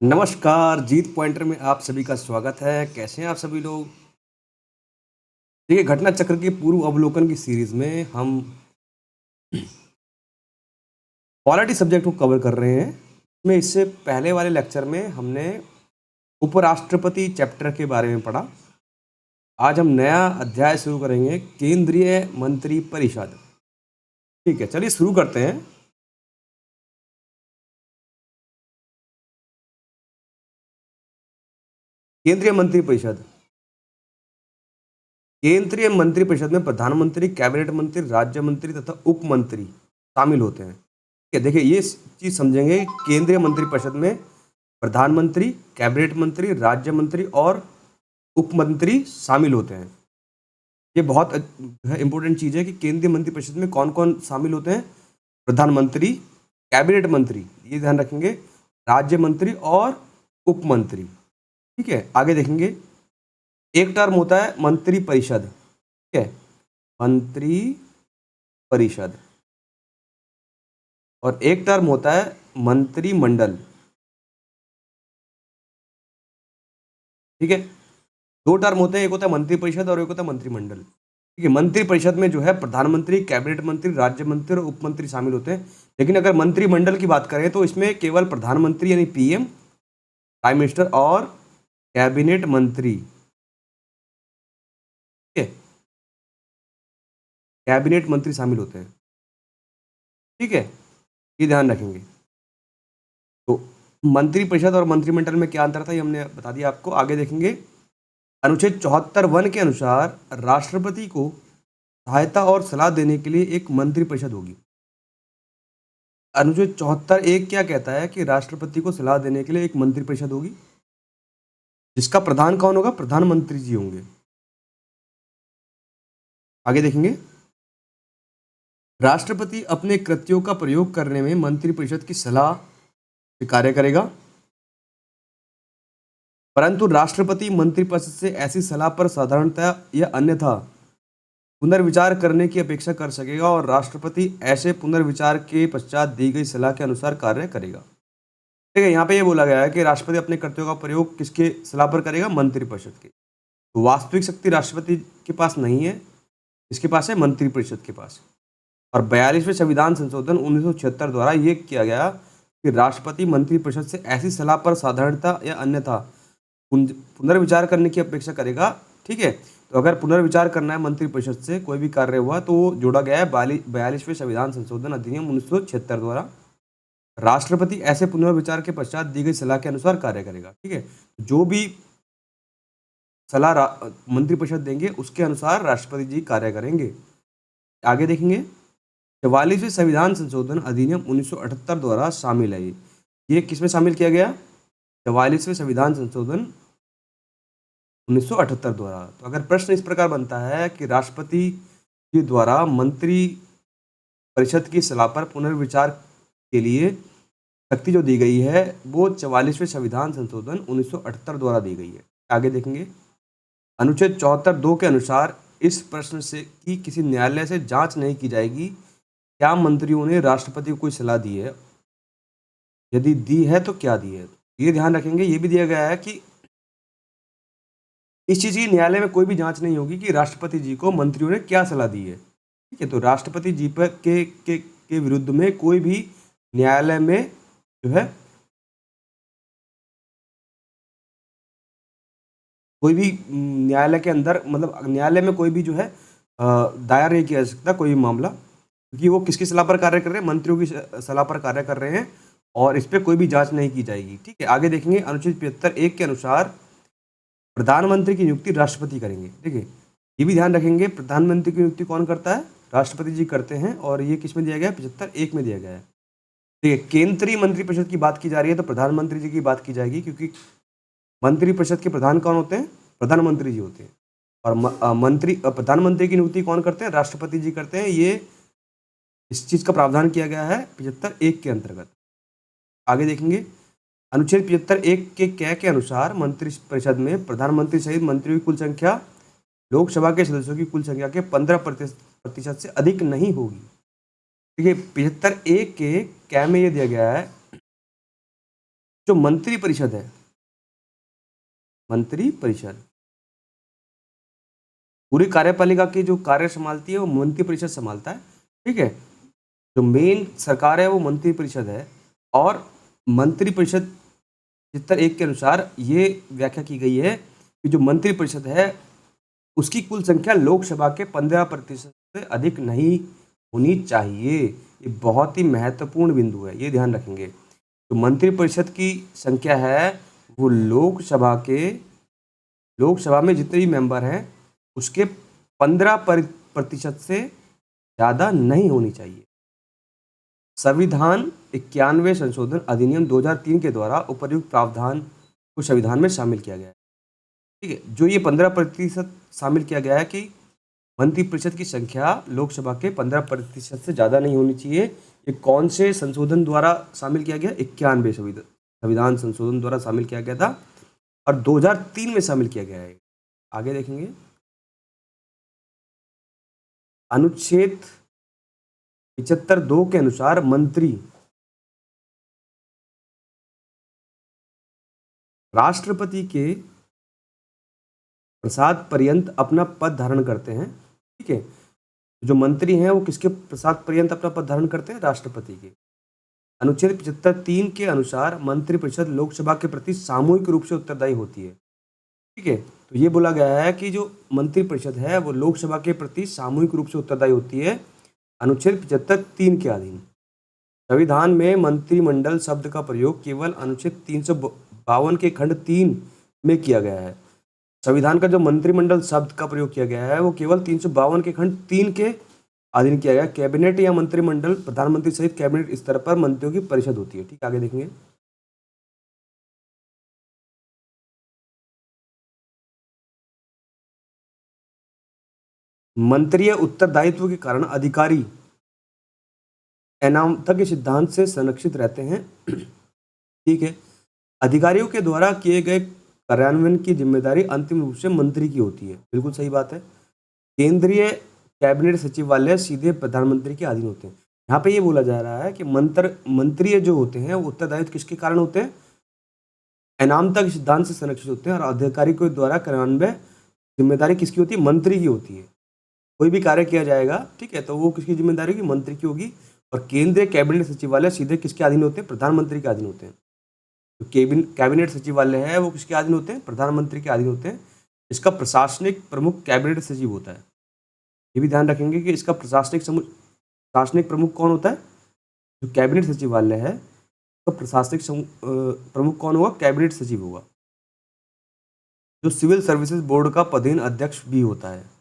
नमस्कार, जीत पॉइंटर में आप सभी का स्वागत है। कैसे हैं आप सभी लोग? देखिए, घटना चक्र के पूर्व अवलोकन की सीरीज़ में हम पॉलिटी सब्जेक्ट को कवर कर रहे हैं। इसमें इससे पहले वाले लेक्चर में हमने उपराष्ट्रपति चैप्टर के बारे में पढ़ा। आज हम नया अध्याय शुरू करेंगे, केंद्रीय मंत्री परिषद। ठीक है, चलिए शुरू करते हैं। केंद्रीय मंत्री परिषद। केंद्रीय मंत्री परिषद में प्रधानमंत्री, कैबिनेट मंत्री, राज्य मंत्री तथा उप मंत्री शामिल होते हैं। ठीक है, देखिए ये चीज़ समझेंगे। केंद्रीय मंत्री परिषद में प्रधानमंत्री, कैबिनेट मंत्री, राज्य मंत्री और उप मंत्री शामिल होते हैं। ये बहुत इंपॉर्टेंट चीज़ है कि केंद्रीय मंत्री परिषद में कौन कौन शामिल होते हैं। प्रधानमंत्री, कैबिनेट मंत्री, ये ध्यान रखेंगे, राज्य मंत्री और उप मंत्री। ठीक है, आगे देखेंगे। एक टर्म होता है मंत्री परिषद। ठीक है, मंत्री परिषद। और एक टर्म होता है मंत्रिमंडल। ठीक है, दो टर्म होते हैं, एक होता है मंत्री परिषद और एक होता है मंत्रिमंडल। ठीक है, मंत्री परिषद में जो है प्रधानमंत्री, कैबिनेट मंत्री, राज्य मंत्री और उप मंत्री शामिल होते हैं। लेकिन अगर मंत्रिमंडल की बात करें तो इसमें केवल प्रधानमंत्री यानी पीएम, प्राइम मिनिस्टर और कैबिनेट मंत्री। ठीक है, कैबिनेट मंत्री शामिल होते हैं। ठीक है, ये ध्यान रखेंगे। तो मंत्री परिषद और मंत्रिमंडल में क्या अंतर था ये हमने बता दिया आपको। आगे देखेंगे। अनुच्छेद 74(1) के अनुसार राष्ट्रपति को सहायता और सलाह देने के लिए एक मंत्री परिषद होगी। अनुच्छेद 74(1) क्या कहता है कि राष्ट्रपति को सलाह देने के लिए एक मंत्री परिषद होगी, जिसका प्रधान कौन होगा? प्रधानमंत्री जी होंगे। आगे देखेंगे। राष्ट्रपति अपने कृत्यों का प्रयोग करने में मंत्री परिषद की सलाह से कार्य करेगा, परंतु राष्ट्रपति मंत्रिपरिषद से ऐसी सलाह पर साधारणतः या अन्यथा पुनर्विचार करने की अपेक्षा कर सकेगा और राष्ट्रपति ऐसे पुनर्विचार के पश्चात दी गई सलाह के अनुसार कार्य करेगा। ठीक है, यहाँ पे ये बोला गया है कि राष्ट्रपति अपने कर्तव्यों का प्रयोग किसके सलाह पर करेगा? मंत्रिपरिषद के। तो वास्तविक शक्ति राष्ट्रपति के पास नहीं है, इसके पास है मंत्रिपरिषद के पास। और 42वें संविधान संशोधन 1976 द्वारा ये किया गया कि राष्ट्रपति मंत्रिपरिषद से ऐसी सलाह पर साधारणता या अन्यथा पुनर्विचार करने की अपेक्षा करेगा। ठीक है, तो अगर पुनर्विचार करना है मंत्रिपरिषद से कोई भी कार्य हुआ तो वो जोड़ा गया है 42वें संविधान संशोधन अधिनियम 1976 द्वारा। राष्ट्रपति ऐसे पुनर्विचार के पश्चात दी गई सलाह के अनुसार कार्य करेगा। ठीक है, जो भी सलाह मंत्रिपरिषद देंगे उसके अनुसार राष्ट्रपति जी कार्य करेंगे। आगे देखेंगे। 44वें संविधान संशोधन अधिनियम 1978 द्वारा शामिल है। ये किसमें शामिल किया गया? 44वें संविधान संशोधन 1978 द्वारा। तो अगर प्रश्न इस प्रकार बनता है कि राष्ट्रपति जी द्वारा मंत्री परिषद की सलाह पर पुनर्विचार के लिए शक्ति जो दी गई है वो 44वें संविधान संशोधन 1978 द्वारा दी गई है। आगे देखेंगे। अनुच्छेद 74(2) के अनुसार इस प्रश्न से कि किसी न्यायालय से जांच नहीं की जाएगी क्या मंत्रियों ने राष्ट्रपति को कोई सलाह दी है, यदि दी है तो क्या दी है। ये ध्यान रखेंगे। ये भी दिया गया है कि इस चीज़ की न्यायालय में कोई भी जांच नहीं होगी कि राष्ट्रपति जी को मंत्रियों ने क्या सलाह दी है। ठीक है, तो राष्ट्रपति जी पर के विरुद्ध में कोई भी न्यायालय में जो है कोई भी न्यायालय के अंदर मतलब न्यायालय में कोई भी जो है दायर नहीं किया जा सकता कोई भी मामला, क्योंकि वो किसकी सलाह पर कार्य कर रहे हैं? मंत्रियों की सलाह पर कार्य कर रहे हैं और इस पर कोई भी जांच नहीं की जाएगी। ठीक है, आगे देखेंगे। अनुच्छेद 75(1) के अनुसार प्रधानमंत्री की नियुक्ति राष्ट्रपति करेंगे। ठीक है, ये भी ध्यान रखेंगे। प्रधानमंत्री की नियुक्ति कौन करता है? राष्ट्रपति जी करते हैं। और ये किस में दिया गया है? 75(1) में दिया गया है। ठीक है, केंद्रीय मंत्रिपरिषद की बात की जा रही है तो प्रधानमंत्री जी की बात की जाएगी, क्योंकि मंत्रिपरिषद के प्रधान कौन होते हैं? प्रधानमंत्री जी होते हैं। और प्रधानमंत्री की नियुक्ति कौन करते हैं? राष्ट्रपति जी करते हैं। ये इस चीज़ का प्रावधान किया गया है 75(1) के अंतर्गत। आगे देखेंगे। अनुच्छेद 75(1) के कै के अनुसार मंत्रिपरिषद में प्रधानमंत्री सहित मंत्रियों की कुल संख्या लोकसभा के सदस्यों की कुल संख्या के 15% से अधिक नहीं होगी। ठीक है, 75(1) के कै में ये दिया गया है जो मंत्री परिषद है, मंत्री परिषद पूरी कार्यपालिका की जो कार्य संभालती है वो मंत्री परिषद संभालता है। ठीक है, जो मेन सरकार है वो मंत्री परिषद है। और मंत्री परिषद 75(1) के अनुसार ये व्याख्या की गई है कि जो मंत्री परिषद है उसकी कुल संख्या लोकसभा के 15% से अधिक नहीं होनी चाहिए। ये बहुत ही महत्वपूर्ण बिंदु है, ये ध्यान रखेंगे। तो मंत्री परिषद की संख्या है वो लोकसभा में जितने भी मेंबर हैं उसके 15% से ज़्यादा नहीं होनी चाहिए। संविधान 91 संशोधन अधिनियम 2003 के द्वारा उपर्युक्त प्रावधान को संविधान में शामिल किया गया है। ठीक है, जो ये 15% शामिल किया गया है कि मंत्रिपरिषद की संख्या लोकसभा के 15% से ज़्यादा नहीं होनी चाहिए। ये कौन से संशोधन द्वारा शामिल किया गया? 91 संविधान संशोधन द्वारा शामिल किया गया था और 2003 में शामिल किया गया है। आगे देखेंगे, अनुच्छेद 75(2) के अनुसार मंत्री राष्ट्रपति के प्रसाद पर्यंत अपना पद धारण करते हैं। ठीक है, जो मंत्री हैं वो किसके प्रसाद पर्यंत अपना पद धारण करते हैं? राष्ट्रपति के। अनुच्छेद 75(3) के अनुसार मंत्रिपरिषद लोकसभा के प्रति सामूहिक रूप से उत्तरदायी होती है। ठीक है, तो ये बोला गया है कि जो मंत्रिपरिषद है वो लोकसभा के प्रति सामूहिक रूप से उत्तरदायी होती है, अनुच्छेद 75(3) के अधीन। संविधान में मंत्रिमंडल शब्द का प्रयोग केवल अनुच्छेद 352 के खंड 3 में किया गया है। संविधान का जो मंत्रिमंडल शब्द का प्रयोग किया गया है वो केवल 352 के खंड 3 के अधीन किया गया। कैबिनेट या मंत्रिमंडल प्रधानमंत्री सहित कैबिनेट स्तर पर मंत्रियों की परिषद होती है। ठीक, आगे देखेंगे। मंत्रीय उत्तरदायित्व के कारण अधिकारी अनामतक के सिद्धांत से संरक्षित रहते हैं। ठीक है, अधिकारियों के द्वारा किए गए कार्यान्वयन की जिम्मेदारी अंतिम रूप से मंत्री की होती है। बिल्कुल सही बात है। केंद्रीय कैबिनेट सचिवालय सीधे प्रधानमंत्री के अधीन होते हैं। यहाँ पे ये बोला जा रहा है कि मंत्री जो होते हैं वो उत्तरदायित्व किसके कारण होते हैं? अनामतक के सिद्धांत से संरक्षित होते हैं। और अधिकारी के द्वारा कार्यान्वयन जिम्मेदारी किसकी होती है? मंत्री की होती है। कोई भी कार्य किया जाएगा, ठीक है, तो वो किसकी जिम्मेदारी होगी? मंत्री की होगी। और केंद्रीय कैबिनेट सचिवालय सीधे किसके अधीन होते हैं? प्रधानमंत्री के अधीन होते हैं। तो कैबिनेट सचिवालय है वो किसके अधीन होते हैं? प्रधानमंत्री के अधीन होते हैं। इसका प्रशासनिक प्रमुख कैबिनेट सचिव होता है। ये भी ध्यान रखेंगे कि इसका प्रशासनिक प्रमुख कौन होता है? जो कैबिनेट सचिवालय है तो प्रशासनिक प्रमुख कौन होगा? कैबिनेट सचिव होगा, जो सिविल सर्विसेज बोर्ड का पदेन अध्यक्ष भी होता है।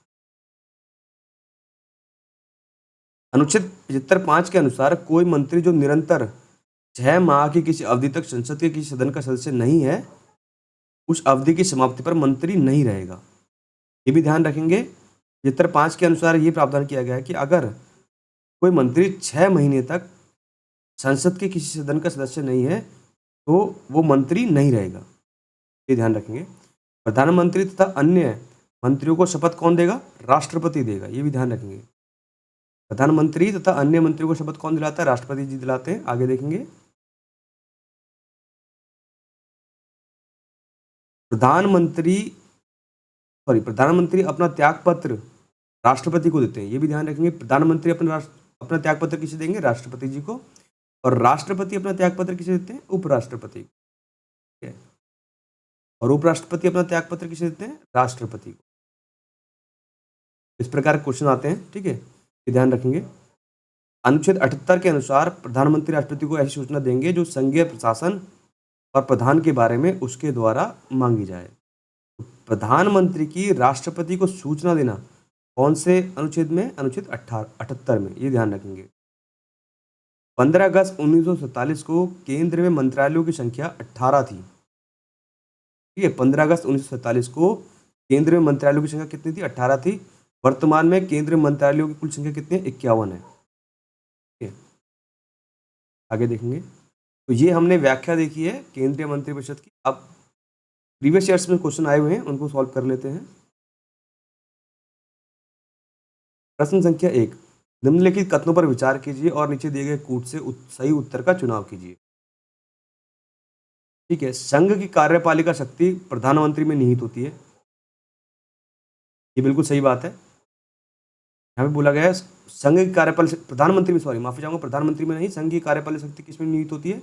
अनुच्छेद 75(5) के अनुसार कोई मंत्री जो निरंतर 6 माह की किसी अवधि तक संसद के किसी सदन का सदस्य नहीं है उस अवधि की समाप्ति पर मंत्री नहीं रहेगा। ये भी ध्यान रखेंगे। 75(5) के अनुसार ये प्रावधान किया गया है कि अगर कोई मंत्री 6 महीने तक संसद के किसी सदन का सदस्य नहीं है तो वो मंत्री नहीं रहेगा। ये ध्यान रखेंगे। प्रधानमंत्री तथा अन्य मंत्रियों को शपथ कौन देगा? राष्ट्रपति देगा। ये भी ध्यान रखेंगे। प्रधानमंत्री तथा अन्य मंत्रियों को शपथ कौन दिलाता है? राष्ट्रपति जी दिलाते हैं। आगे देखेंगे। प्रधानमंत्री अपना त्याग पत्र राष्ट्रपति को देते हैं। ये भी ध्यान रखेंगे। प्रधानमंत्री अपना त्याग पत्र किसे देंगे? राष्ट्रपति जी को। और राष्ट्रपति अपना त्याग पत्र किसे देते हैं? उपराष्ट्रपति को। ठीक है, और उपराष्ट्रपति अपना त्याग पत्र किसे देते हैं? राष्ट्रपति को। इस प्रकार क्वेश्चन आते हैं। ठीक है, ये ध्यान रखेंगे। अनुच्छेद 78 के अनुसार प्रधानमंत्री राष्ट्रपति को ऐसी सूचना देंगे जो संघीय प्रशासन और प्रधान के बारे में उसके द्वारा मांगी जाए। प्रधानमंत्री की राष्ट्रपति को सूचना देना कौन से अनुच्छेद में? अनुच्छेद 78 में। ये ध्यान रखेंगे। 15 अगस्त 1947 को केंद्र में मंत्रालयों की संख्या 18 थी। ठीक है, 15 अगस्त 1947 को केंद्र में मंत्रालयों की संख्या कितनी थी? 18 थी। वर्तमान में केंद्रीय मंत्रालयों की कुल संख्या कितनी है? 51 है। ठीक है, आगे देखेंगे। तो ये हमने व्याख्या देखी है केंद्रीय मंत्रिपरिषद की। अब प्रीवियस ईयर्स में क्वेश्चन आए हुए हैं, उनको सॉल्व कर लेते हैं। प्रश्न संख्या 1, निम्नलिखित कथनों पर विचार कीजिए और नीचे दिए गए कूट से सही उत्तर का चुनाव कीजिए। ठीक है, संघ की कार्यपालिका शक्ति प्रधानमंत्री में निहित होती है। ये बिल्कुल सही बात है। यहाँ पे बोला गया है संघ की कार्यपालिका प्रधानमंत्री में, सॉरी माफी चाहूंगा, प्रधानमंत्री में नहीं, संघ की कार्यपालिका शक्ति किस में निहित होती है?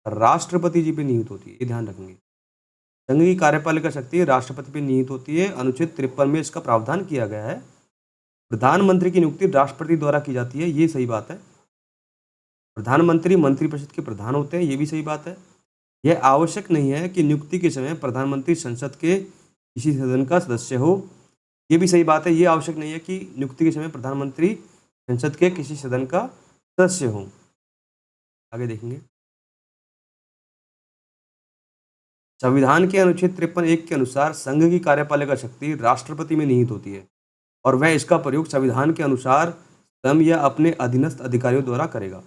राष्ट्रपति जी पे निहित होती है, ये ध्यान रखेंगे। संघ की कार्यपालिका शक्ति राष्ट्रपति पे निहित होती है। अनुच्छेद 53 में इसका प्रावधान किया गया है। प्रधानमंत्री की नियुक्ति राष्ट्रपति द्वारा की जाती है, ये सही बात है। प्रधानमंत्री मंत्रिपरिषद के प्रधान होते हैं, ये भी सही बात है। यह आवश्यक नहीं है कि नियुक्ति के समय प्रधानमंत्री संसद के किसी सदन का सदस्य हो, ये भी सही बात है। ये आवश्यक नहीं है कि नियुक्ति के समय प्रधानमंत्री संसद के किसी सदन का सदस्य हो। आगे देखेंगे, संविधान के अनुच्छेद 53(1) के अनुसार संघ की कार्यपालिका शक्ति राष्ट्रपति में निहित होती है और वह इसका प्रयोग संविधान के अनुसार स्वयं या अपने अधीनस्थ अधिकारियों द्वारा करेगा।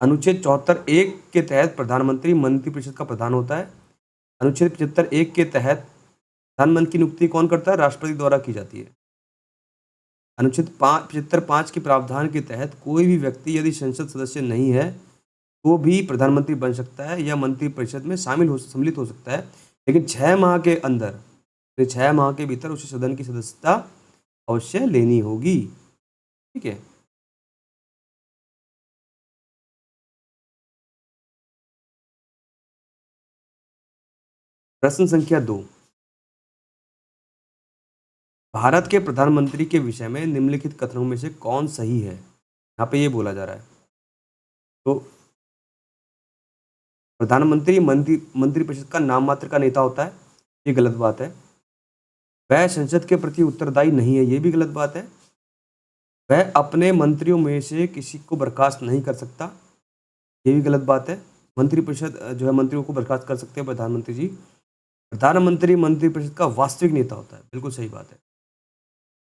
अनुच्छेद 74(1) के तहत प्रधानमंत्री मंत्रिपरिषद का प्रधान होता है। अनुच्छेद 75(1) के तहत प्रधानमंत्री की नियुक्ति कौन करता है? राष्ट्रपति द्वारा की जाती है। अनुच्छेद 75(5) के प्रावधान के तहत कोई भी व्यक्ति यदि संसद सदस्य नहीं है तो भी प्रधानमंत्री बन सकता है या मंत्रिपरिषद में सम्मिलित हो सकता है, लेकिन 6 माह के अंदर, 6 माह के भीतर उसे सदन की सदस्यता अवश्य लेनी होगी। ठीक है, प्रश्न संख्या 2, भारत के प्रधानमंत्री के विषय में निम्नलिखित कथनों में से कौन सही है? यहाँ पे ये बोला जा रहा है, तो प्रधानमंत्री मंत्रिपरिषद का नाम मात्र का नेता होता है, ये गलत बात है। वह संसद के प्रति उत्तरदायी नहीं है, ये भी गलत बात है। वह अपने मंत्रियों में से किसी को बर्खास्त नहीं कर सकता, ये भी गलत बात है। मंत्रिपरिषद जो है मंत्रियों को बर्खास्त कर सकते हैं प्रधानमंत्री जी। प्रधानमंत्री मंत्रिपरिषद का वास्तविक नेता होता है, बिल्कुल सही बात है,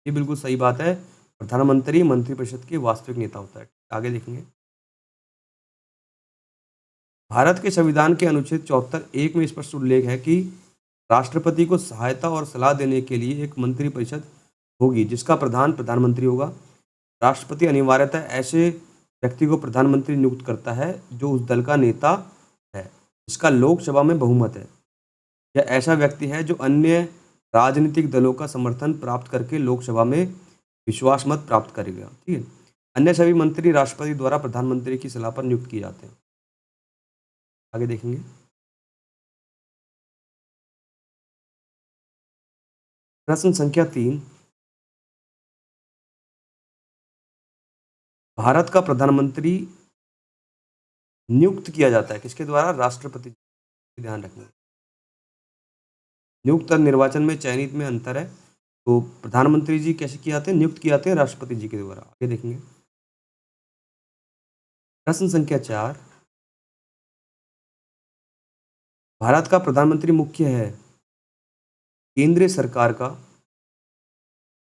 ये बिल्कुल सही बात है। प्रधानमंत्री मंत्रिपरिषद के वास्तविक नेता होता है। आगे देखेंगे, भारत के संविधान के अनुच्छेद 74(1) में स्पष्ट उल्लेख है कि राष्ट्रपति को सहायता और सलाह देने के लिए एक मंत्रिपरिषद होगी जिसका प्रधान प्रधानमंत्री होगा। राष्ट्रपति अनिवार्यतः ऐसे व्यक्ति को प्रधानमंत्री नियुक्त करता है जो उस दल का नेता है जिसका लोकसभा में बहुमत है, या ऐसा व्यक्ति है जो अन्य राजनीतिक दलों का समर्थन प्राप्त करके लोकसभा में विश्वास मत प्राप्त करेगा। ठीक है, अन्य सभी मंत्री राष्ट्रपति द्वारा प्रधानमंत्री की सलाह पर नियुक्त किए जाते हैं। आगे देखेंगे, प्रश्न संख्या 3, भारत का प्रधानमंत्री नियुक्त किया जाता है किसके द्वारा? राष्ट्रपति। ध्यान रखना, नियुक्त और निर्वाचन में चयनित में अंतर है। तो प्रधानमंत्री जी कैसे किए जाते हैं? नियुक्त किए जाते हैं राष्ट्रपति जी के द्वारा। आगे देखेंगे, प्रश्न संख्या 4, भारत का प्रधानमंत्री मुख्य है केंद्रीय सरकार का।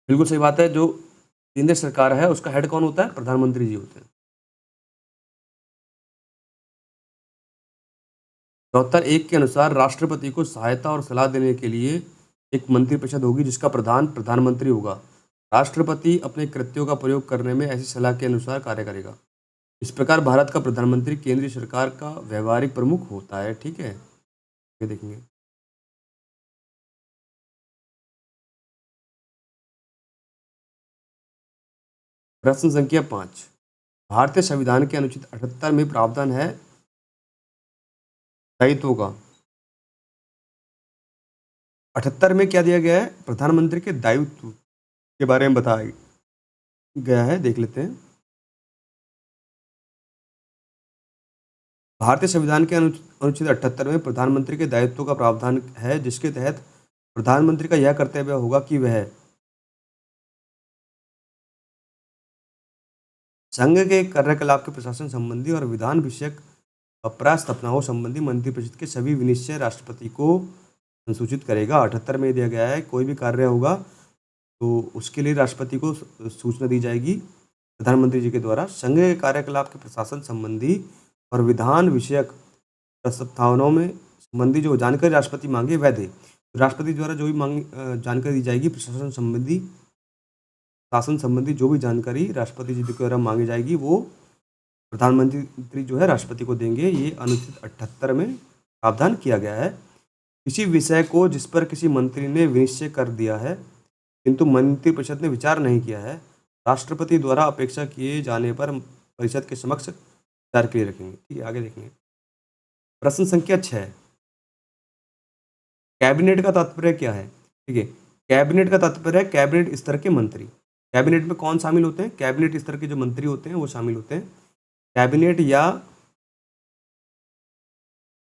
बिल्कुल सही बात है, जो केंद्रीय सरकार है उसका हेड कौन होता है? प्रधानमंत्री जी होते हैं। 74(1) के अनुसार राष्ट्रपति को सहायता और सलाह देने के लिए एक मंत्रिपरिषद होगी जिसका प्रधान प्रधानमंत्री होगा। राष्ट्रपति अपने कृत्यों का प्रयोग करने में ऐसी सलाह के अनुसार कार्य करेगा। इस प्रकार भारत का प्रधानमंत्री केंद्रीय सरकार का व्यवहारिक प्रमुख होता है। ठीक है, ये देखेंगे, प्रश्न संख्या 5, भारतीय संविधान के अनुच्छेद 78 में प्रावधान है दायित्वों का। 78 में क्या दिया गया है? प्रधानमंत्री के दायित्व के बारे में बताया गया है, देख लेते हैं। भारतीय संविधान के अनुच्छेद 78 में प्रधानमंत्री के दायित्वों का प्रावधान है जिसके तहत प्रधानमंत्री का यह कर्तव्य होगा कि वह संघ के कार्यकलाप के प्रशासन संबंधी और विधान विषयक प्रस्तावनाओं संबंधी मंत्रिपरिषद के सभी विनिश्चय राष्ट्रपति को संसूचित करेगा। 78 में दिया गया है कोई भी कार्य होगा तो उसके लिए राष्ट्रपति को सूचना दी जाएगी प्रधानमंत्री जी के द्वारा। संघ के कार्यकलाप के प्रशासन संबंधी और विधान विषयक प्रस्तावनाओं में संबंधी जो जानकारी राष्ट्रपति मांगे वह दे। राष्ट्रपति द्वारा जो भी जानकारी दी जाएगी शासन संबंधी जो भी जानकारी राष्ट्रपति जी के द्वारा मांगी जाएगी वो प्रधानमंत्री जो है राष्ट्रपति को देंगे, ये अनुच्छेद 78 में प्रावधान किया गया है। किसी विषय को जिस पर किसी मंत्री ने विनिश्चय कर दिया है किंतु मंत्रिपरिषद ने विचार नहीं किया है, राष्ट्रपति द्वारा अपेक्षा किए जाने पर परिषद के समक्ष विचार के लिए रखेंगे। ठीक है, आगे देखेंगे। प्रश्न संख्या 6, कैबिनेट का तात्पर्य क्या है? ठीक है, कैबिनेट का तात्पर्य है कैबिनेट स्तर के मंत्री। कैबिनेट में कौन शामिल होते हैं? कैबिनेट स्तर के जो मंत्री होते हैं वो शामिल होते हैं। कैबिनेट या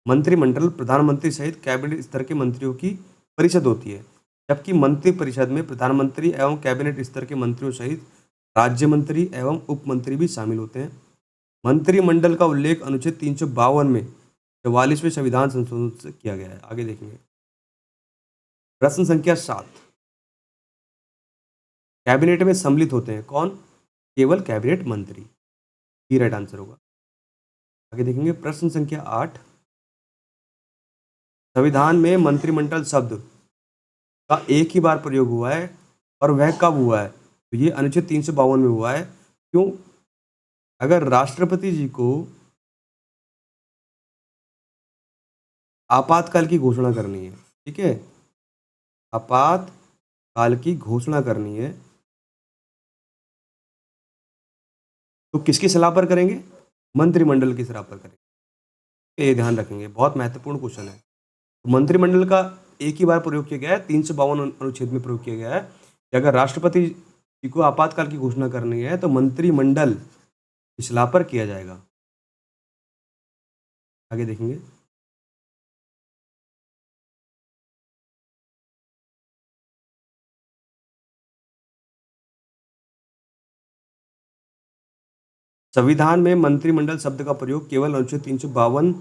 मंत्रिमंडल प्रधानमंत्री सहित कैबिनेट स्तर के मंत्रियों की परिषद होती है, जबकि मंत्रिपरिषद में प्रधानमंत्री एवं कैबिनेट स्तर के मंत्रियों सहित राज्य मंत्री एवं उप मंत्री भी शामिल होते हैं। मंत्रिमंडल का उल्लेख अनुच्छेद 352 में 44वें संविधान संशोधन से किया गया है। आगे देखेंगे। प्रश्न संख्या 7, कैबिनेट में सम्मिलित होते हैं कौन? केवल कैबिनेट मंत्री। ही राइट आंसर होगा। आगे देखेंगे। प्रश्न संख्या 8, संविधान में मंत्रिमंडल शब्द का एक ही बार प्रयोग हुआ है और वह कब हुआ है? तो ये अनुच्छेद 352 में हुआ है। क्यों? अगर राष्ट्रपति जी को आपातकाल की घोषणा करनी है, ठीक है, आपातकाल की घोषणा करनी है, तो किसकी सलाह पर करेंगे? मंत्रिमंडल की सलाह पर करेंगे। ये ध्यान रखेंगे, बहुत महत्वपूर्ण क्वेश्चन है। मंत्रिमंडल का एक ही बार प्रयोग किया गया है, 352 अनुच्छेद में प्रयोग किया गया है कि अगर राष्ट्रपति जी को आपातकाल की घोषणा करनी है तो मंत्रिमंडल की सलाह पर किया जाएगा। आगे देखेंगे। संविधान में मंत्रिमंडल शब्द का प्रयोग केवल अनुच्छेद 352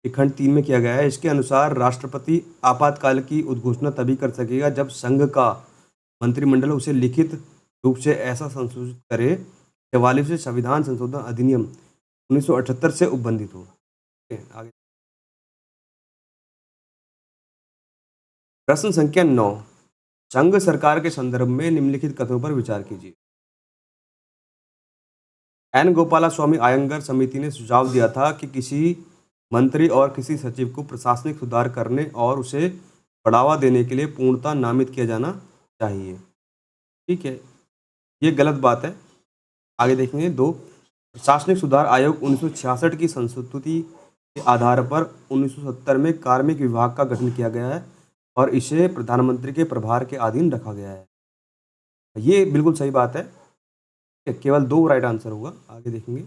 के खंड 3 में किया गया है। इसके अनुसार राष्ट्रपति आपातकाल की उद्घोषणा तभी कर सकेगा जब संघ का मंत्रिमंडल उसे लिखित रूप से ऐसा संशोधित करे 44वें संविधान संशोधन अधिनियम 1978 से उपबंधित हो। आगे प्रश्न संख्या 9, संघ सरकार के संदर्भ में निम्नलिखित कथनों पर विचार कीजिए। एन गोपालास्वामी आयंगर समिति ने सुझाव दिया था कि किसी मंत्री और किसी सचिव को प्रशासनिक सुधार करने और उसे बढ़ावा देने के लिए पूर्णतः नामित किया जाना चाहिए। ठीक है, ये गलत बात है। आगे देखेंगे। 2, प्रशासनिक सुधार आयोग 1966 की संस्तुति के आधार पर 1970 में कार्मिक विभाग का गठन किया गया है और इसे प्रधानमंत्री के प्रभार के अधीन रखा गया है। ये बिल्कुल सही बात है। केवल 2 राइट आंसर होगा। आगे देखेंगे।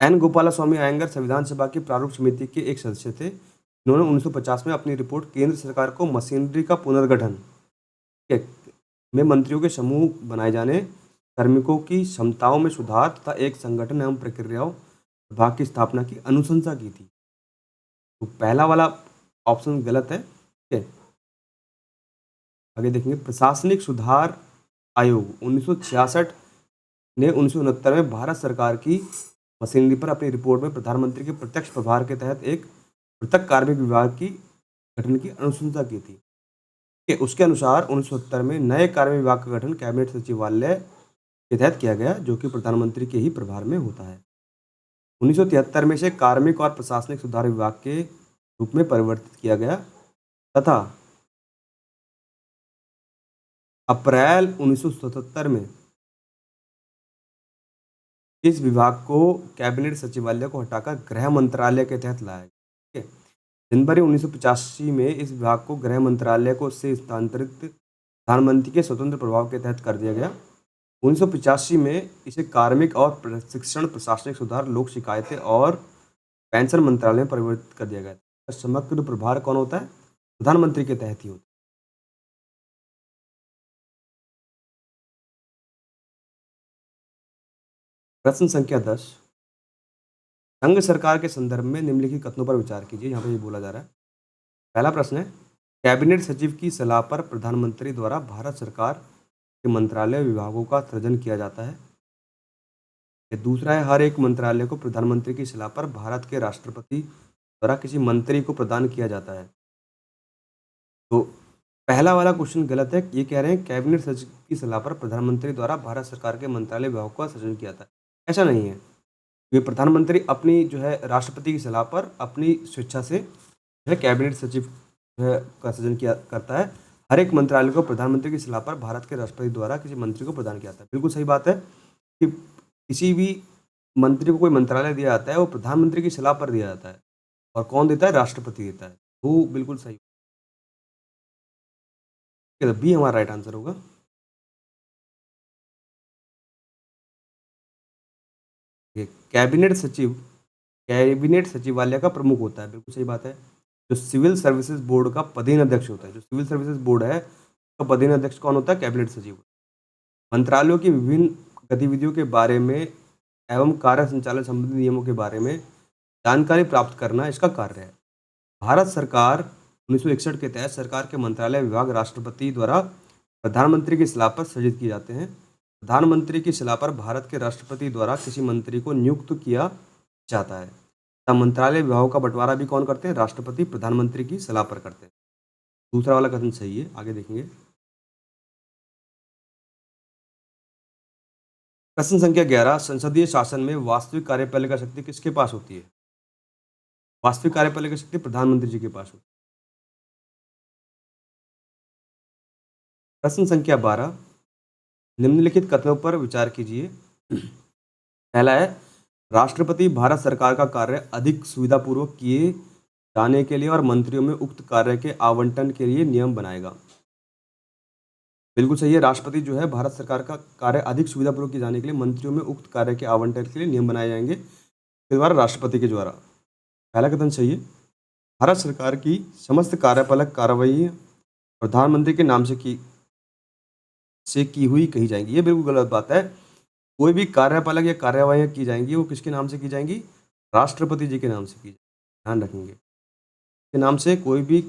एन गोपालास्वामी अयंगर संविधान सभा की प्रारूप समिति के एक सदस्य थे। इन्होंने 1950 में अपनी रिपोर्ट केंद्र सरकार को मशीनरी का पुनर्गठन में मंत्रियों के समूह बनाए जाने, कार्मिकों की क्षमताओं में सुधार तथा एक संगठन एवं प्रक्रियाओं विभाग की स्थापना की अनुशंसा की थी। तो पहला वाला ऑप्शन गलत है। ठीक है, आगे देखेंगे। प्रशासनिक सुधार आयोग 1966 ने 1969 में भारत सरकार की मशीनरी पर अपनी रिपोर्ट में प्रधानमंत्री के प्रत्यक्ष प्रभार के तहत एक पृथक कार्मिक विभाग की गठन की अनुशंसा की थी। उसके अनुसार 1970 में नए कार्मिक विभाग का गठन कैबिनेट सचिवालय के तहत किया गया, जो कि प्रधानमंत्री के ही प्रभार में होता है। 1973 में इसे कार्मिक और प्रशासनिक सुधार विभाग के रूप में परिवर्तित किया गया तथा अप्रैल 1977 में इस विभाग को कैबिनेट सचिवालय को हटाकर गृह मंत्रालय के तहत लाया गया। ठीक है, जनवरी 1985 में इस विभाग को गृह मंत्रालय को से स्थानांतरित प्रधानमंत्री के स्वतंत्र प्रभाव के तहत कर दिया गया। 1985 में इसे कार्मिक और प्रशिक्षण, प्रशासनिक सुधार, लोक शिकायतें और पेंशन मंत्रालय में परिवर्तित कर दिया गया। समग्र प्रभार कौन होता है? प्रधानमंत्री के तहत ही होता है। प्रश्न संख्या 10, संघ सरकार के संदर्भ में निम्नलिखित कथनों पर विचार कीजिए। यहाँ पे ये बोला जा रहा है। पहला प्रश्न है, कैबिनेट सचिव की सलाह पर प्रधानमंत्री द्वारा भारत सरकार के मंत्रालय विभागों का सृजन किया जाता है। दूसरा है, हर एक मंत्रालय को प्रधानमंत्री की सलाह पर भारत के राष्ट्रपति द्वारा किसी मंत्री को प्रदान किया जाता है। तो पहला वाला क्वेश्चन गलत है। ये कह रहे हैं कैबिनेट सचिव की सलाह पर प्रधानमंत्री द्वारा भारत सरकार के मंत्रालय विभाग का सृजन किया था। ऐसा नहीं है। ये प्रधानमंत्री अपनी जो है राष्ट्रपति की सलाह पर अपनी स्वेच्छा से जो है कैबिनेट सचिव जो है का सृजन किया करता है। हर एक मंत्रालय को प्रधानमंत्री की सलाह पर भारत के राष्ट्रपति द्वारा किसी मंत्री को प्रदान किया जाता है। बिल्कुल सही बात है कि किसी भी मंत्री को कोई मंत्रालय दिया जाता है वो प्रधानमंत्री की सलाह पर दिया जाता है। और कौन देता है? राष्ट्रपति देता है। वो बिल्कुल सही। बी हमारा राइट आंसर होगा। ये कैबिनेट सचिवालय का प्रमुख होता है। बिल्कुल सही बात है। जो सिविल सर्विसेज बोर्ड का पदेन अध्यक्ष होता है, जो सिविल सर्विसेज बोर्ड है उसका पदेन अध्यक्ष कौन होता है? कैबिनेट सचिव। मंत्रालयों की विभिन्न गतिविधियों के बारे में एवं कार्य संचालन संबंधी नियमों के बारे में जानकारी प्राप्त करना इसका कार्य है। भारत सरकार 1961 के तहत सरकार के मंत्रालय विभाग राष्ट्रपति द्वारा प्रधानमंत्री की सलाह पर सृजित किए जाते हैं। प्रधानमंत्री की सलाह पर भारत के राष्ट्रपति द्वारा किसी मंत्री को नियुक्त किया जाता है। तब मंत्रालय विभागों का बंटवारा भी कौन करते हैं? राष्ट्रपति प्रधानमंत्री की सलाह पर करते हैं। दूसरा वाला कथन सही है। आगे देखेंगे। प्रश्न संख्या 11, संसदीय शासन में वास्तविक कार्यपालिका शक्ति किसके पास होती है? वास्तविक कार्यपालिका शक्ति प्रधानमंत्री जी के पास होती है। प्रश्न संख्या 12, निम्नलिखित कथनों पर विचार कीजिए। पहला है, राष्ट्रपति भारत सरकार का कार्य अधिक सुविधापूर्वक किए जाने के लिए और मंत्रियों में उक्त कार्य के आवंटन के लिए नियम बनाएगा। बिल्कुल सही है। राष्ट्रपति जो है भारत सरकार का कार्य अधिक सुविधापूर्वक किए जाने के लिए मंत्रियों में उक्त कार्य के आवंटन के लिए नियम बनाए जाएंगे के द्वारा, राष्ट्रपति के द्वारा। पहला कथन सही है। भारत सरकार की समस्त कार्यपालक कार्रवाई प्रधानमंत्री के नाम से की हुई कही जाएंगी। ये बिल्कुल गलत बात है। कोई भी कार्यपालक या कार्यवाही की जाएंगी वो किसके नाम से की जाएंगी? राष्ट्रपति जी के नाम से की जाएंगी। ध्यान रखेंगे। के नाम से कोई भी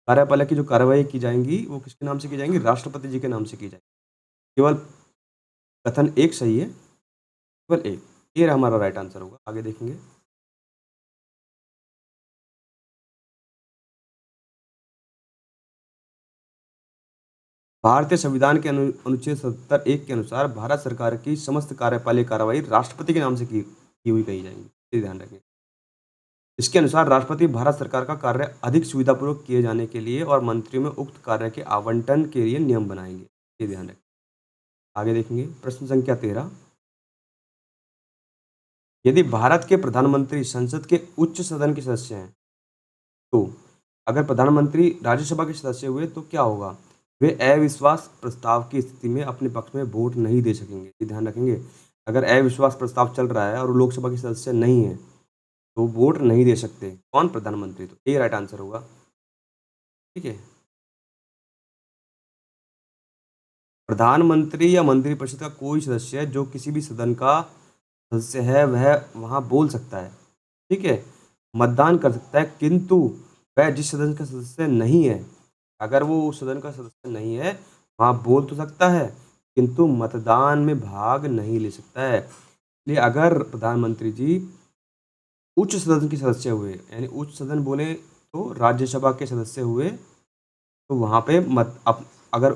कार्यपालक की जो कार्यवाही की जाएंगी वो किसके नाम से की जाएंगी? राष्ट्रपति जी के नाम से की जाएंगी। केवल कथन एक सही है, केवल एक। ये हमारा राइट आंसर होगा। आगे देखेंगे। भारतीय संविधान के अनुच्छेद 77(1) के अनुसार भारत सरकार की समस्त कार्यपालिक कार्रवाई राष्ट्रपति के नाम से की हुई कही जाएंगी। ये ध्यान रखें। इसके अनुसार राष्ट्रपति भारत सरकार का कार्य अधिक सुविधापूर्वक किए जाने के लिए और मंत्रियों में उक्त कार्य के आवंटन के लिए नियम बनाएंगे। ये ध्यान रखें। आगे देखेंगे। प्रश्न संख्या 13, यदि भारत के प्रधानमंत्री संसद के उच्च सदन के सदस्य हैं तो अगर प्रधानमंत्री राज्यसभा के सदस्य हुए तो क्या होगा? वे अविश्वास प्रस्ताव की स्थिति में अपने पक्ष में वोट नहीं दे सकेंगे। ये ध्यान रखेंगे। अगर अविश्वास प्रस्ताव चल रहा है और लोकसभा के सदस्य नहीं है तो वोट नहीं दे सकते। कौन? प्रधानमंत्री। तो ये राइट आंसर होगा। ठीक है। प्रधानमंत्री या मंत्रिपरिषद का कोई सदस्य जो किसी भी सदन का सदस्य है वह वहाँ बोल सकता है। ठीक है। मतदान कर सकता है, किंतु वह जिस सदन का सदस्य नहीं है, अगर वो उस सदन का सदस्य नहीं है वहाँ बोल तो सकता है किंतु मतदान में भाग नहीं ले सकता है। इसलिए अगर प्रधानमंत्री जी उच्च सदन के सदस्य हुए, यानी उच्च सदन बोले तो राज्यसभा के सदस्य हुए, तो वहाँ पे अगर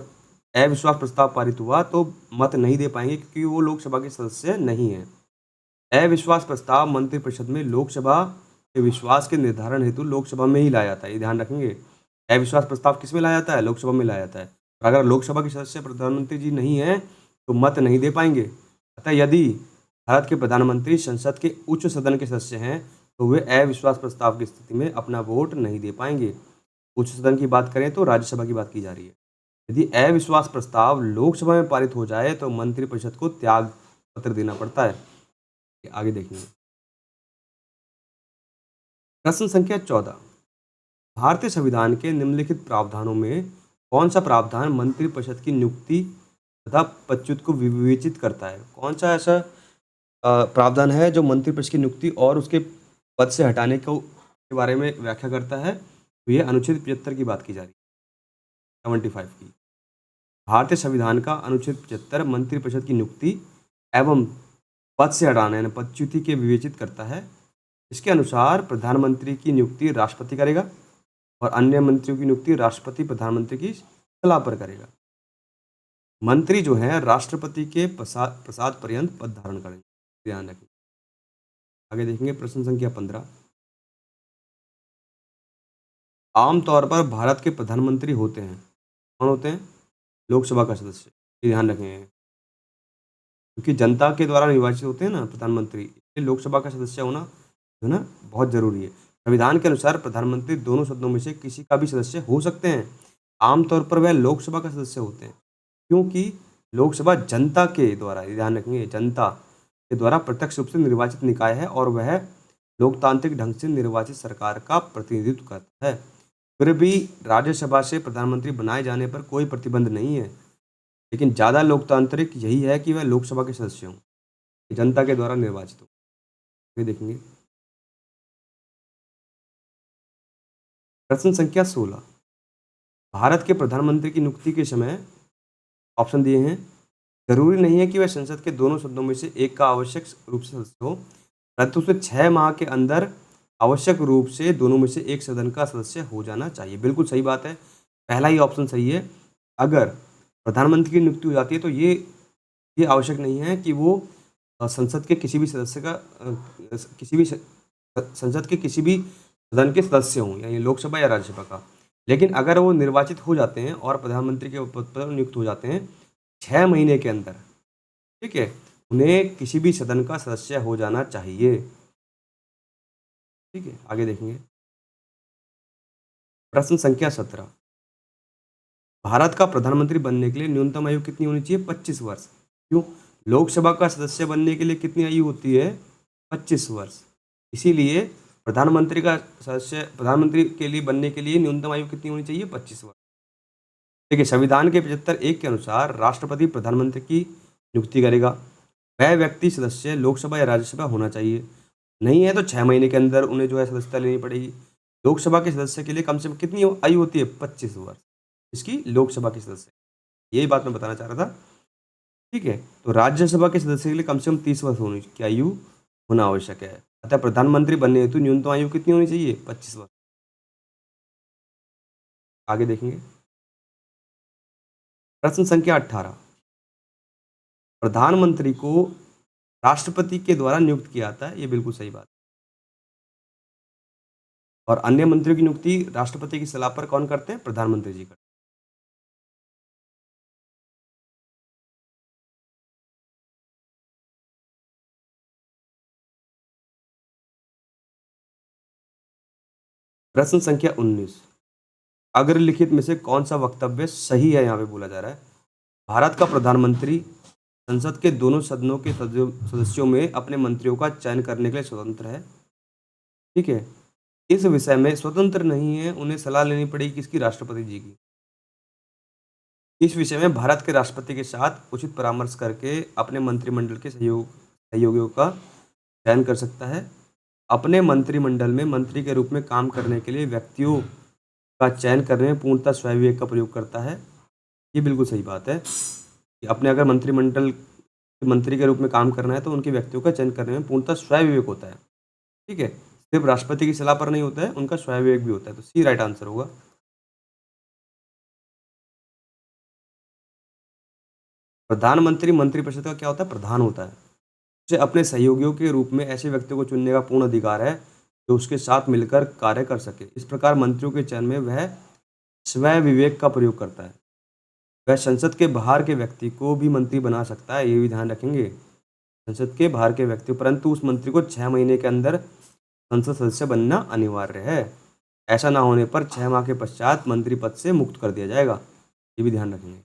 अविश्वास प्रस्ताव पारित हुआ तो मत नहीं दे पाएंगे क्योंकि वो लोकसभा के सदस्य नहीं है। अविश्वास प्रस्ताव मंत्रिपरिषद में लोकसभा के विश्वास के निर्धारण हेतु लोकसभा में ही लाया जाता है। ये ध्यान रखेंगे। अविश्वास प्रस्ताव किस में लाया जाता है? लोकसभा में लाया जाता है। और अगर लोकसभा के सदस्य प्रधानमंत्री जी नहीं है तो मत नहीं दे पाएंगे। अतः यदि भारत के प्रधानमंत्री संसद के उच्च सदन के सदस्य हैं तो वे अविश्वास प्रस्ताव की स्थिति में अपना वोट नहीं दे पाएंगे। उच्च सदन की बात करें तो राज्यसभा की बात की जा रही है। यदि अविश्वास प्रस्ताव लोकसभा में पारित हो जाए तो मंत्रिपरिषद को त्याग पत्र देना पड़ता है। आगे देखेंगे। प्रश्न संख्या 14, भारतीय संविधान के निम्नलिखित प्रावधानों में कौन सा प्रावधान मंत्रिपरिषद की नियुक्ति तथा पदच्युत को विवेचित करता है? कौन सा ऐसा प्रावधान है जो मंत्रिपरिषद की नियुक्ति और उसके पद से हटाने के बारे में व्याख्या करता है? तो ये अनुच्छेद 75 की बात की जा रही है, 75 की। भारतीय संविधान का अनुच्छेद 75 मंत्रिपरिषद की नियुक्ति एवं पद से हटाने यानी पदच्युति के विवेचित करता है। इसके अनुसार प्रधानमंत्री की नियुक्ति राष्ट्रपति करेगा और अन्य मंत्रियों की नियुक्ति राष्ट्रपति प्रधानमंत्री की सलाह पर करेगा। मंत्री जो हैं राष्ट्रपति के प्रसाद प्रसाद पर्यंत पद धारण करेंगे, ध्यान रखें। आगे देखेंगे प्रश्न संख्या 15। आमतौर पर भारत के प्रधानमंत्री होते हैं, कौन होते हैं? लोकसभा का सदस्य, ये ध्यान रखें, क्योंकि जनता के द्वारा निर्वाचित होते हैं ना प्रधानमंत्री, इसलिए लोकसभा का सदस्य होना जो है ना बहुत जरूरी है। संविधान के अनुसार प्रधानमंत्री दोनों सदनों में से किसी का भी सदस्य हो सकते हैं। आमतौर पर वह लोकसभा का सदस्य होते हैं, क्योंकि लोकसभा जनता के द्वारा, ये ध्यान रखेंगे, जनता के द्वारा प्रत्यक्ष रूप से निर्वाचित निकाय है और वह लोकतांत्रिक ढंग से निर्वाचित सरकार का प्रतिनिधित्व करता है। फिर भी राज्यसभा से प्रधानमंत्री बनाए जाने पर कोई प्रतिबंध नहीं है, लेकिन ज़्यादा लोकतांत्रिक यही है कि वह लोकसभा के सदस्य हों, जनता के द्वारा निर्वाचित हो। ये देखेंगे प्रश्न संख्या 16। भारत के प्रधानमंत्री की नियुक्ति के समय ऑप्शन दिए हैं। जरूरी नहीं है कि वह संसद के दोनों सदनों में से एक का आवश्यक रूप से सदस्य हो, परंतु उसे 6 माह के अंदर आवश्यक रूप से दोनों में से एक सदन का सदस्य हो जाना चाहिए। बिल्कुल सही बात है, पहला ही ऑप्शन सही है। अगर प्रधानमंत्री की नियुक्ति हो जाती है तो ये आवश्यक नहीं है कि वो संसद के किसी भी सदस्य का किसी भी संसद के किसी भी सदन के सदस्य हों, यानी लोकसभा या राज्यसभा का। लेकिन अगर वो निर्वाचित हो जाते हैं और प्रधानमंत्री के पद पर नियुक्त हो जाते हैं 6 महीने के अंदर, ठीक है, उन्हें किसी भी सदन का सदस्य हो जाना चाहिए। ठीक है, आगे देखेंगे प्रश्न संख्या 17। भारत का प्रधानमंत्री बनने के लिए न्यूनतम आयु कितनी होनी चाहिए? 25 वर्ष। क्यों? लोकसभा का सदस्य बनने के लिए कितनी आयु होती है? 25 वर्ष। इसीलिए प्रधानमंत्री के लिए बनने के लिए न्यूनतम आयु कितनी होनी चाहिए? 25 वर्ष। देखिए, संविधान के 75(1) के अनुसार राष्ट्रपति प्रधानमंत्री की नियुक्ति करेगा। वह व्यक्ति सदस्य लोकसभा या राज्यसभा होना चाहिए। नहीं है तो 6 महीने के अंदर उन्हें जो है सदस्यता लेनी पड़ेगी। लोकसभा के सदस्य के लिए कम से कम कितनी आयु होती है? 25 वर्ष। इसकी लोकसभा के सदस्य, यही बात मैं बताना चाह रहा था। ठीक है, तो राज्यसभा के सदस्य के लिए कम से कम 30 वर्ष होनी की आयु होना आवश्यक है। अतः प्रधानमंत्री बनने हेतु न्यूनतम आयु कितनी होनी चाहिए? 25 वर्ष। आगे देखेंगे प्रश्न संख्या 18। प्रधानमंत्री को राष्ट्रपति के द्वारा नियुक्त किया जाता है, ये बिल्कुल सही बात है। और अन्य मंत्रियों की नियुक्ति राष्ट्रपति की सलाह पर कौन करते हैं? प्रधानमंत्री जी करते हैं। प्रश्न संख्या 19। अग्रलिखित में से कौन सा वक्तव्य सही है? यहाँ पे बोला जा रहा है भारत का प्रधानमंत्री संसद के दोनों सदनों के सदस्यों में अपने मंत्रियों का चयन करने के लिए स्वतंत्र है। ठीक है, इस विषय में स्वतंत्र नहीं है, उन्हें सलाह लेनी पड़ेगी किसकी? राष्ट्रपति जी की। इस विषय में भारत के राष्ट्रपति के साथ उचित परामर्श करके अपने मंत्रिमंडल के सहयोगियों का चयन कर सकता है। अपने मंत्रिमंडल में मंत्री के रूप में काम करने के लिए व्यक्तियों का चयन करने में पूर्णतः स्वविवेक का प्रयोग करता है। ये बिल्कुल सही बात है कि अपने अगर मंत्रिमंडल मंत्री के रूप में काम करना है तो उनके व्यक्तियों का चयन करने में पूर्णतः स्वविवेक होता है। ठीक है, सिर्फ राष्ट्रपति की सलाह पर नहीं होता है, उनका स्वविवेक भी होता है। तो सी राइट आंसर होगा। प्रधानमंत्री मंत्रिपरिषद का क्या होता है? प्रधान होता है। उसे अपने सहयोगियों के रूप में ऐसे व्यक्तियों को चुनने का पूर्ण अधिकार है जो उसके साथ मिलकर कार्य कर सके। इस प्रकार मंत्रियों के चयन में वह स्वयं विवेक का प्रयोग करता है। वह संसद के बाहर के व्यक्ति को भी मंत्री बना सकता है, ये भी ध्यान रखेंगे, संसद के बाहर के व्यक्ति, परंतु उस मंत्री को 6 महीने के अंदर संसद सदस्य बनना अनिवार्य है। ऐसा ना होने पर 6 माह के पश्चात मंत्री पद से मुक्त कर दिया जाएगा, ये भी ध्यान रखेंगे।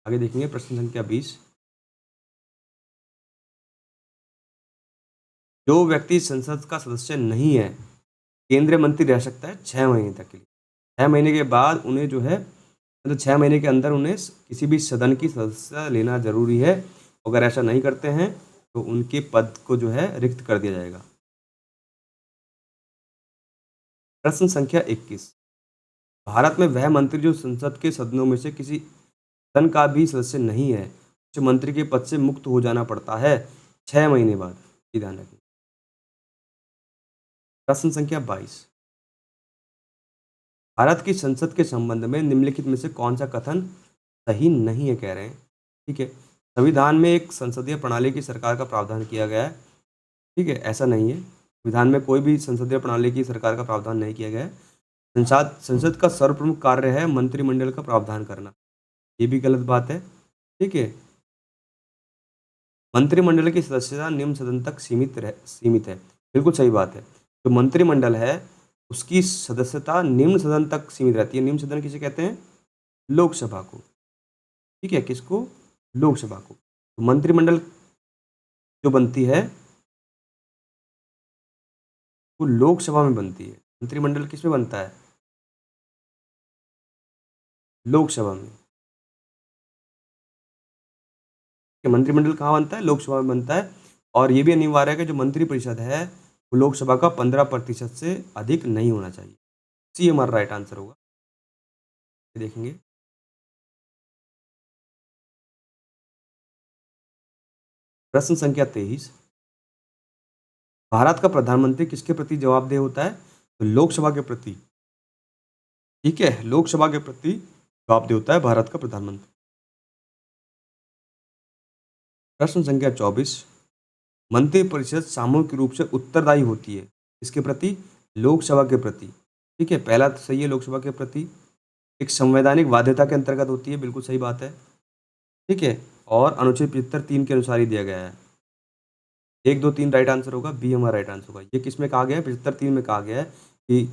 आगे देखेंगे प्रश्न संख्या 20। जो व्यक्ति संसद का सदस्य नहीं है, केंद्रीय मंत्री रह सकता है 6 महीने तक के लिए। 6 महीने के बाद उन्हें जो है, मतलब 6 महीने के अंदर उन्हें किसी भी सदन की सदस्यता लेना जरूरी है। अगर ऐसा नहीं करते हैं तो उनके पद को जो है रिक्त कर दिया जाएगा। प्रश्न संख्या 21। भारत में वह मंत्री जो संसद के सदनों में से किसी सदन का भी सदस्य नहीं है, उसे मंत्री के पद से मुक्त हो जाना पड़ता है 6 महीने बाद, ये ध्यान रखें। प्रश्न संख्या 22। भारत की संसद के संबंध में निम्नलिखित में से कौन सा कथन सही नहीं है कह रहे हैं। ठीक है, संविधान में एक संसदीय प्रणाली की सरकार का प्रावधान किया गया है। ठीक है, ऐसा नहीं है, विधान में कोई भी संसदीय प्रणाली की सरकार का प्रावधान नहीं किया गया है। संसद संसद का सर्वप्रमुख कार्य है मंत्रिमंडल का प्रावधान करना, ये भी गलत बात है। ठीक है, मंत्रिमंडल की सदस्यता निम्न सदन तक सीमित है, बिल्कुल सही बात है। जो मंत्रिमंडल है उसकी सदस्यता निम्न सदन तक सीमित रहती है। निम्न सदन किसे कहते हैं? लोकसभा को। ठीक है, किसको? लोकसभा को। तो मंत्रिमंडल जो बनती है वो लोकसभा में बनती है। मंत्रिमंडल किस में बनता है? लोकसभा में। कि मंत्रिमंडल कहाँ बनता है? लोकसभा में बनता है। और ये भी अनिवार्य है कि जो मंत्रिपरिषद है वो लोकसभा का 15% से अधिक नहीं होना चाहिए। सी हमारा राइट आंसर होगा। देखेंगे प्रश्न संख्या 23, भारत का प्रधानमंत्री किसके प्रति जवाबदेह होता है? तो लोकसभा के प्रति। ठीक है, लोकसभा के प्रति जवाबदेह होता है भारत का प्रधानमंत्री। प्रश्न संख्या 24, मंत्रिपरिषद सामूहिक रूप से उत्तरदायी होती है इसके प्रति? लोकसभा के प्रति। ठीक है, पहला तो सही है, लोकसभा के प्रति। एक संवैधानिक बाध्यता के अंतर्गत होती है, बिल्कुल सही बात है। ठीक है, और अनुच्छेद 75(3) के अनुसार ही दिया गया है। 1, 2, 3 राइट आंसर होगा, बी हमारा राइट आंसर होगा। ये किस में कहा गया है? 75(3) में कहा गया है कि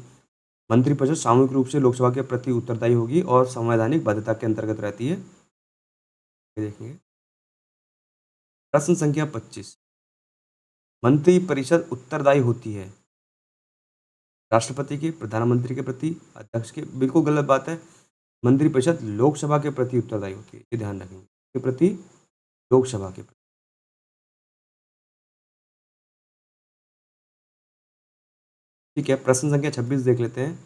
मंत्रिपरिषद सामूहिक रूप से लोकसभा के प्रति उत्तरदायी होगी और संवैधानिक बाध्यता के अंतर्गत रहती है। ये देखेंगे प्रश्न संख्या 25, मंत्रिपरिषद उत्तरदायी होती है राष्ट्रपति के, प्रधानमंत्री के प्रति, अध्यक्ष के? बिल्कुल गलत बात है। मंत्रिपरिषद लोकसभा के प्रति उत्तरदायी होती है, ये ध्यान रखेंगे, के प्रति? लोकसभा के प्रति। ठीक है, प्रश्न संख्या 26 देख लेते हैं।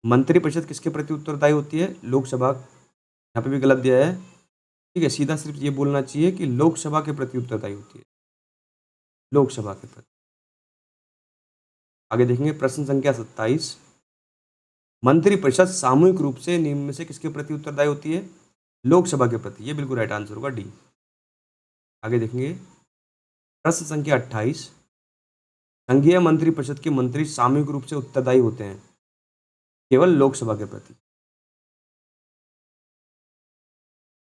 मंत्रिपरिषद किसके प्रति उत्तरदायी होती है? लोकसभा। यहाँ पे भी गलत दिया है। ठीक है, सीधा सिर्फ ये बोलना चाहिए कि लोकसभा के प्रति उत्तरदायी होती है, लोकसभा के प्रति। आगे देखेंगे प्रश्न संख्या 27, मंत्रिपरिषद सामूहिक रूप से निम्न में से किसके प्रति उत्तरदायी होती है? लोकसभा के प्रति। ये बिल्कुल राइट आंसर होगा, डी। आगे देखेंगे प्रश्न संख्या 28, संघीय मंत्रिपरिषद के मंत्री सामूहिक रूप से उत्तरदायी होते हैं केवल लोकसभा के प्रति।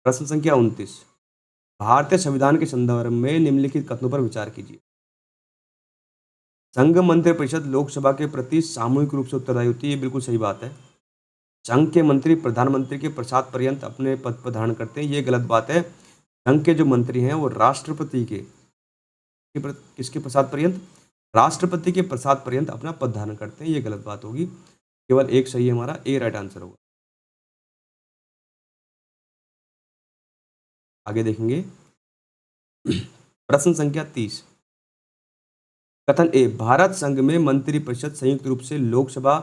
प्रश्न संख्या 29, भारतीय संविधान के संदर्भ में निम्नलिखित कथनों पर विचार कीजिए। संघ मंत्रिपरिषद लोकसभा के प्रति सामूहिक रूप से उत्तरदायी होती है, ये बिल्कुल सही बात है। संघ के मंत्री प्रधानमंत्री के पश्चात पर्यंत अपने पद पर धारण करते हैं, ये गलत बात है। संघ के जो मंत्री हैं वो राष्ट्रपति के किसके पश्चात पर्यंत? राष्ट्रपति के पश्चात पर्यंत अपना पद धारण करते हैं, ये गलत बात होगी। केवल एक सही है, हमारा ए राइट आंसर होगा। आगे देखेंगे प्रश्न संख्या 30, कथन ए, भारत संघ में मंत्रिपरिषद संयुक्त रूप से लोकसभा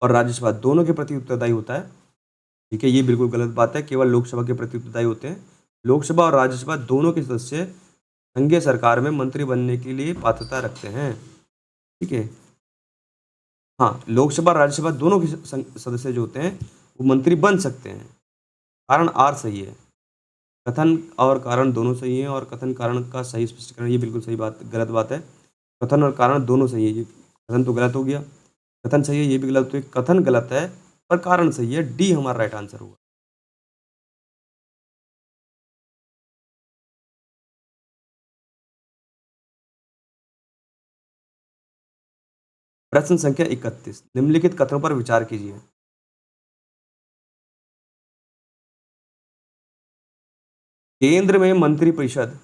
और राज्यसभा दोनों के प्रति उत्तरदायी होता है। ठीक है, ये बिल्कुल गलत बात है, केवल लोकसभा के प्रति उत्तरदायी होते हैं। लोकसभा और राज्यसभा दोनों के सदस्य संघीय सरकार में मंत्री बनने के लिए पात्रता रखते हैं। ठीक है, हाँ, लोकसभा और राज्यसभा दोनों के सदस्य जो होते हैं वो मंत्री बन सकते हैं। कारण आर सही है, कथन और कारण दोनों सही हैं, और कथन कारण का सही स्पष्टीकरण, ये बिल्कुल सही बात, गलत बात है। कथन और कारण दोनों सही है, ये कथन तो गलत हो गया, कथन सही है, ये भी गलत, तो कथन गलत है पर कारण सही है, डी हमारा राइट आंसर होगा। प्रश्न संख्या 31, निम्नलिखित कथनों पर विचार कीजिए। केंद्र में मंत्रिपरिषद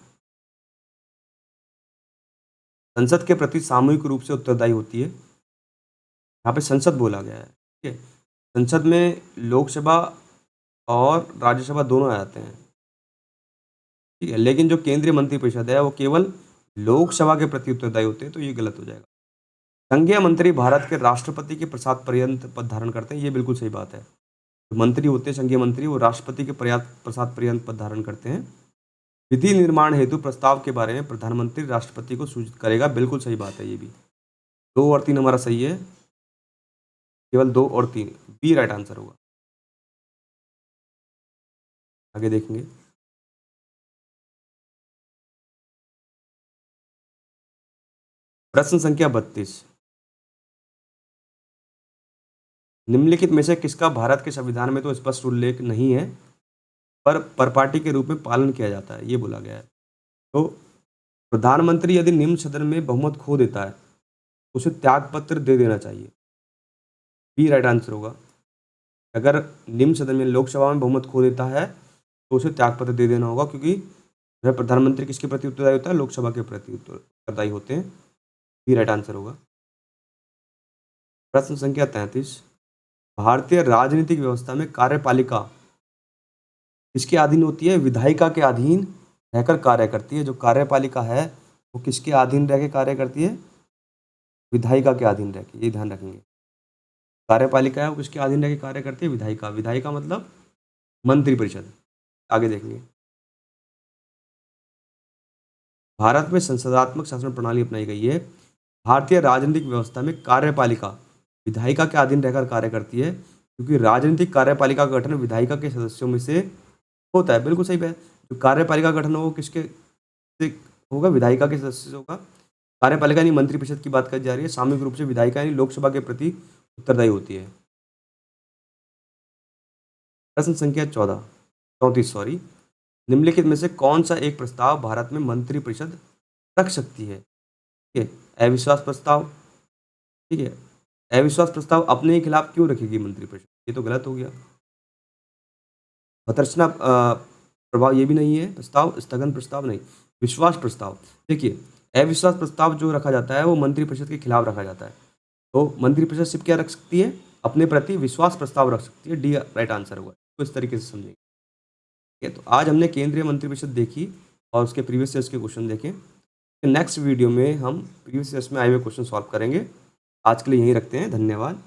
संसद के प्रति सामूहिक रूप से उत्तरदायी होती है। यहाँ पे संसद बोला गया है। ठीक है, संसद में लोकसभा और राज्यसभा दोनों आ जाते हैं। ठीक है, लेकिन जो केंद्रीय मंत्रिपरिषद है वो केवल लोकसभा के प्रति उत्तरदायी होते हैं, तो ये गलत हो जाएगा। संघीय मंत्री भारत के राष्ट्रपति के पश्चात पर्यंत पद धारण करते हैं, ये बिल्कुल सही बात है। जो मंत्री होते हैं संघीय मंत्री, वो राष्ट्रपति के पश्चात पर्यंत पद धारण करते हैं। विधि निर्माण हेतु प्रस्ताव के बारे में प्रधानमंत्री राष्ट्रपति को सूचित करेगा, बिल्कुल सही बात है ये भी। 2 और 3 हमारा सही है। केवल 2 और 3, बी राइट आंसर होगा। आगे देखेंगे। प्रश्न संख्या 32, निम्नलिखित में से किसका भारत के संविधान में तो स्पष्ट उल्लेख नहीं है, पर परपाटी के रूप में पालन किया जाता है, ये बोला गया है। तो प्रधानमंत्री यदि निम्न सदन में बहुमत खो देता है, तो उसे त्यागपत्र दे देना चाहिए, बी राइट आंसर होगा। अगर निम्न सदन में लोकसभा में बहुमत खो देता है तो उसे त्यागपत्र दे देना होगा, क्योंकि वह प्रधानमंत्री किसके प्रति उत्तरदायी होता है, लोकसभा के प्रति उत्तरदायी होते हैं, बी राइट आंसर होगा। प्रश्न संख्या 33, भारतीय राजनीतिक व्यवस्था में कार्यपालिका किसके अधीन होती है, विधायिका के अधीन रहकर कार्य करती है। जो कार्यपालिका है वो किसके अधीन रह के कार्य करती है, विधायिका के अधीन रह के, ये ध्यान रखेंगे। कार्यपालिका है वो किसके अधीन रह के कार्य करती है, विधायिका। विधायिका मतलब मंत्रिपरिषद। आगे देखेंगे। भारत में संसदात्मक शासन प्रणाली अपनाई गई है। भारतीय राजनीतिक व्यवस्था में कार्यपालिका विधायिका के अधीन रहकर कार्य करती है, क्योंकि राजनीतिक कार्यपालिका का गठन विधायिका के सदस्यों में से होता है। बिल्कुल सही है। जो कार्यपालिका का गठन हो वो किसके से होगा, विधायिका के सदस्य से होगा। कार्यपालिका यानी मंत्रिपरिषद की बात करी जा रही है, सामूहिक रूप से विधायिका यानी लोकसभा के प्रति उत्तरदायी होती है। प्रश्न संख्या 34 सॉरी, निम्नलिखित में से कौन सा एक प्रस्ताव भारत में मंत्रिपरिषद रख सकती है, ठीक है। अविश्वास प्रस्ताव, ठीक है। अविश्वास प्रस्ताव अपने ही खिलाफ क्यों रखेगी मंत्रिपरिषद, ये तो गलत हो गया। भर्त्सना प्रभाव, ये भी नहीं है प्रस्ताव। स्थगन प्रस्ताव नहीं, विश्वास प्रस्ताव। देखिए, अविश्वास प्रस्ताव जो रखा जाता है वो मंत्रिपरिषद के खिलाफ रखा जाता है, तो मंत्रिपरिषद सिर्फ क्या रख सकती है, अपने प्रति विश्वास प्रस्ताव रख सकती है, डी राइट आंसर होगा। तो इस तरीके से समझेंगे, ठीक है। तो आज हमने केंद्रीय मंत्रिपरिषद देखी और उसके प्रीवियस ईयर्स के क्वेश्चन देखे। नेक्स्ट वीडियो में हम प्रीवियस ईयर्स में आए हुए क्वेश्चन सॉल्व करेंगे। आज के लिए यहीं रखते हैं, धन्यवाद।